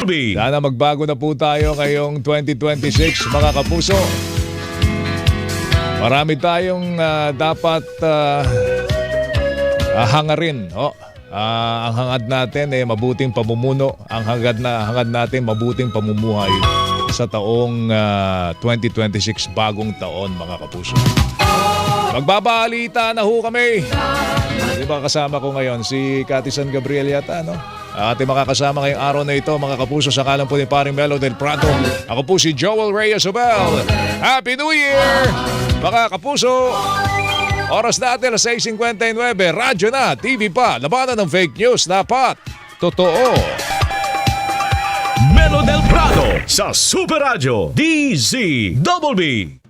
Sana magbago na po tayo ngayong 2026 mga kapuso. Marami tayong dapat hangarin. Ang hangad natin ay mabuting pamumuno. Ang hangad natin mabuting pamumuhay sa taong 2026, bagong taon mga kapuso. Magbabalita na ho kami. Di ba kasama ko ngayon si Katisan Gabriel yata, no? Ating makakasama ngayong araw na ito mga kapuso sa kalan po ni Paring Melo del Prado. Ako po si Joel Reyes Obel. Happy New Year mga kapuso. Oras natin alas 6:59. Radyo na, TV pa. Labanan ng fake news. Dapat totoo. Melo del Prado sa Super Radio DZBB.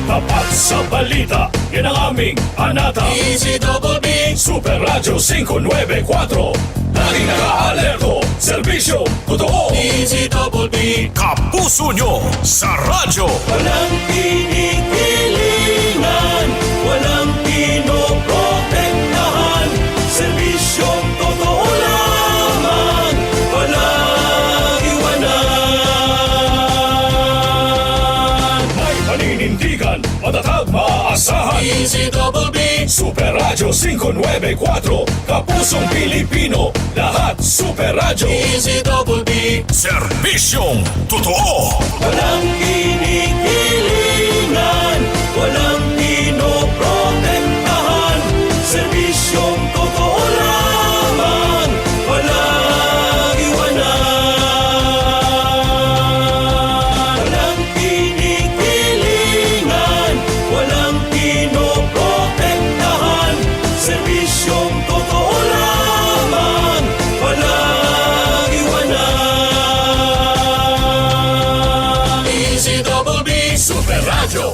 Tapat sa balita, yan ang aming panata. DZBB Super Radio 594. Laging naka-alerto, serbisyo, totoo. DZBB Kapuso nyo sa radyo. Walang pinipilingan, walang pinoprotektahan. Serbisyong totoo lamang, walang iwanan. May paninindigan, matatag, maaasahan. DZBB Super Radio 594. Kapusong Pilipino, lahat Super Radio. DZBB Serbisyong totoo. Walang kinikilingan, walang pinoprotektahan. Serbisyong totoo lamang, walang iwanan. Walang kinikilingan, walang pinoprotektahan. Serbisyong totoo lamang, walang iwanan. DZBB Super Radio.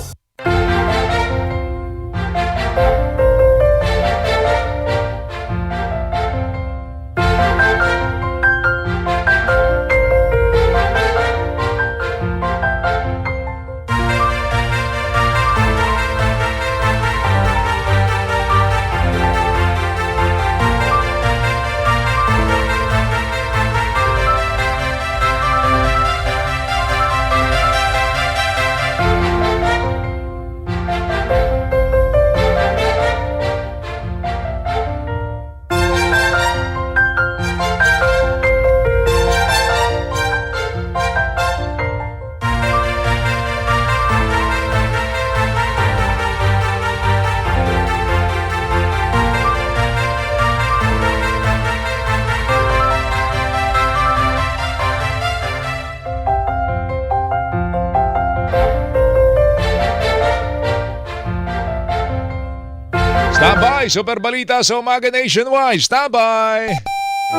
Standby, Super Balita sa umaga nationwide. Standby!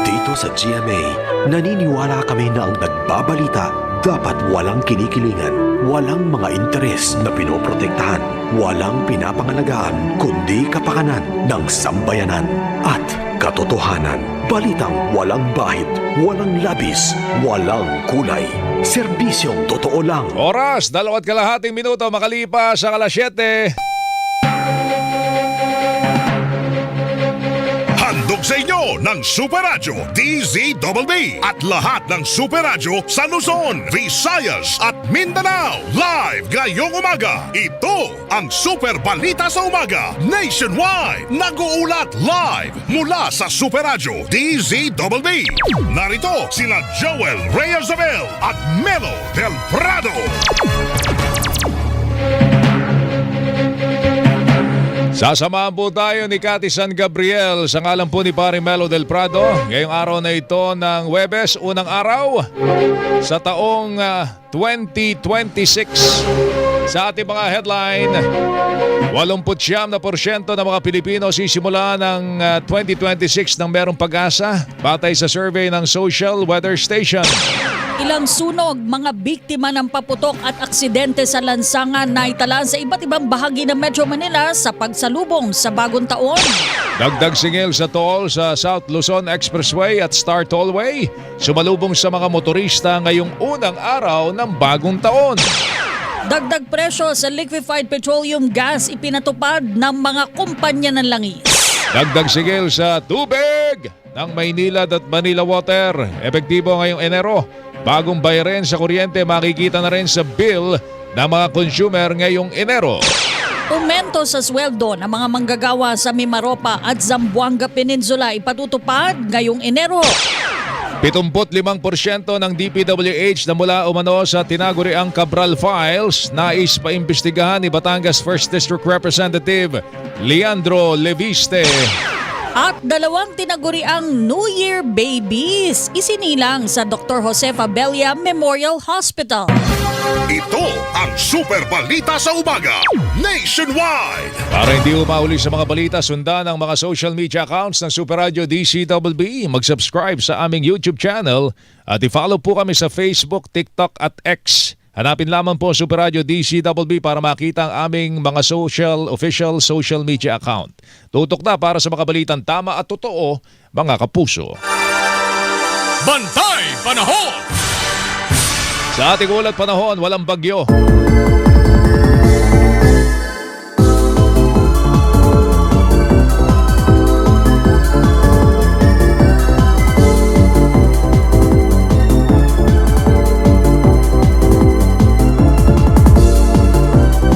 Dito sa GMA, naniniwala kami na ang nagbabalita dapat walang kinikilingan, walang mga interes na pinoprotektahan, walang pinapangalagaan, kundi kapakanan ng sambayanan at katotohanan. Balitang walang bahid, walang labis, walang kulay. Serbisyong totoo lang. Oras, 2.5 minuto makalipas sa alas 7. Handog sa inyo ng Super Radio DZBB at lahat ng Super Radio sa Luzon, Visayas at Mindanao. Live ngayong umaga. Ito ang Super Balita sa Umaga Nationwide. Nag-uulat live mula sa Super Radio DZBB. Narito sila Joel Reyes Abel at Melo del Prado. Sasamahan po tayo ni Katisan Gabriel sa ngalan po ni Paring Melo del Prado. Ngayong araw na ito ng Huwebes, unang araw sa taong 2026. Sa ating mga headline, 89% ng mga Pilipino sisimula ng 2026 ng merong pag-asa batay sa survey ng Social Weather Station. Ilang sunog, mga biktima ng paputok at aksidente sa lansangan na italaan sa iba't ibang bahagi ng Metro Manila sa pagsalubong sa bagong taon. Dagdag singil sa toll sa South Luzon Expressway at Star Tollway, sumalubong sa mga motorista ngayong unang araw ng bagong taon. Dagdag presyo sa liquefied petroleum gas ipinatupad ng mga kumpanya ng langis. Dagdag sigil sa tubig ng Maynilad at Manila Water. Epektibo ngayong Enero. Bagong bayarin sa kuryente makikita na rin sa bill ng mga consumer ngayong Enero. Aumento sa sweldo ng mga manggagawa sa Mimaropa at Zamboanga Peninsula ipatutupad ngayong Enero. 75% ng DPWH na mula umano sa tinaguriang Cabral Files nais paimbestigahan ni Batangas 1st District Representative Leandro Leviste. At 2 tinaguriang New Year babies isinilang sa Dr. Josefa Belia Memorial Hospital. Ito ang Super Balita sa Umaga Nationwide. Para hindi umauli sa mga balita, sundan ang mga social media accounts ng Super Radio DCWB. Mag-subscribe sa aming YouTube channel at i-follow po kami sa Facebook, TikTok at X. Hanapin lamang po Super Radio DCWB para makita ang aming mga official social media account. Tutok na para sa mga balitang tama at totoo, mga kapuso. Bantay Panahon! Sa ating ulat panahon, walang bagyo.